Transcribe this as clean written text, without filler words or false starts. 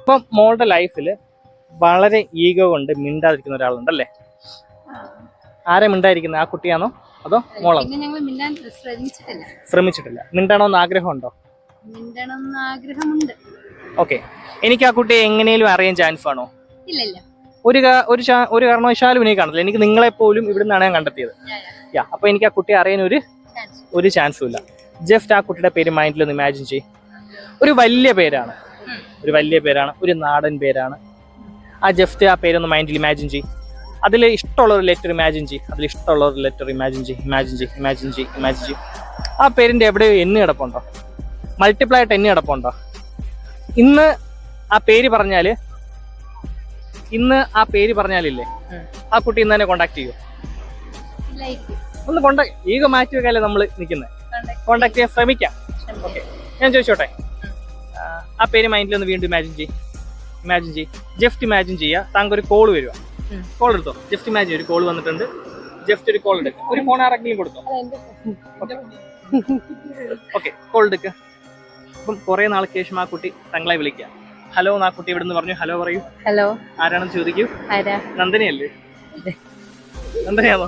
ഇപ്പം മോളുടെ ലൈഫിൽ വളരെ ഈഗോ കൊണ്ട് മിണ്ടാതിരിക്കുന്ന ഒരാളുണ്ടല്ലേ? ആരെ മിണ്ടായിരിക്കുന്നത്? ആ കുട്ടിയാണോ അതോ മോളോ? ശ്രമിച്ചിട്ടില്ല. മിണ്ടണമെന്ന് ആഗ്രഹമുണ്ടോ? ആഗ്രഹമുണ്ട്. ഓക്കെ, എനിക്ക് ആ കുട്ടിയെ എങ്ങനെയും അറിയാൻ ചാൻസ് ആണോ? ഇല്ല. ഒരു കാരണവശാലും എനിക്ക് കാണത്തില്ല. എനിക്ക് നിങ്ങളെ പോലും ഇവിടുന്നാണ് ഞാൻ കണ്ടെത്തിയത്. അപ്പൊ എനിക്ക് ആ കുട്ടിയെ അറിയാൻ ഒരു ചാൻസും ഇല്ല. ജസ്റ്റ് ആ കുട്ടിയുടെ പേര് മൈൻഡിൽ ഒന്ന് ഇമാജിൻ ചെയ്യും. ഒരു വലിയ പേരാണ്, ഒരു നാടൻ പേരാണ്. ജസ്റ്റ് ആ പേരൊന്ന് മൈൻഡിൽ ഇമാജിൻ ചെയ്യും. അതിൽ ഇഷ്ടമുള്ള ഒരു ലെറ്റർ ഇമാജിൻ ചെയ്യും. ആ പേരിന്റെ എവിടെയോ എണ്ണി കിടപ്പുണ്ടോ? മൾട്ടിപ്ലൈ ആയിട്ട് എണ്ണി കിടപ്പുണ്ടോ? ഇന്ന് ആ പേര് പറഞ്ഞാലില്ലേ, ആ കുട്ടി ഇന്ന് തന്നെ കോണ്ടാക്ട് ചെയ്യോ? ഒന്ന് ഈഗോ മാറ്റി വെക്കാല്ലേ നമ്മൾ നിൽക്കുന്നത്. കോണ്ടാക്ട് ചെയ്യാൻ ശ്രമിക്കാം. ഓക്കെ, ഞാൻ ചോദിച്ചോട്ടെ, ആ പേര് മൈൻഡിൽ ഒന്ന് വീണ്ടും ഇമാജിൻ ചെയ്യും. ജസ്റ്റ് ഇമാജിൻ ചെയ്യുക, താങ്കൾ ഒരു കോൾ വരിക. കോൾ എടുത്തോ. ജസ്റ്റ് ഇമാജിൻ ഒരു കോൾ വന്നിട്ടുണ്ട്. ജസ്റ്റ് ഒരു കോൾ എടുക്കുക. ഒരു ഫോൺ ആരെങ്കിലും കൊടുത്തോ. ഓക്കെ, കോൾ എടുക്കുക. അപ്പം കുറെ നാൾക്ക് ശേഷം ആ കുട്ടി താങ്കളെ വിളിക്കുക. ഹലോ ആ കുട്ടി ഇവിടെ നിന്ന് പറഞ്ഞു. ഹലോ പറയൂ. ഹലോ, ആരാണെന്ന് ചോദിക്കൂ. നന്ദനയല്ലേ? നന്ദനയാണോ?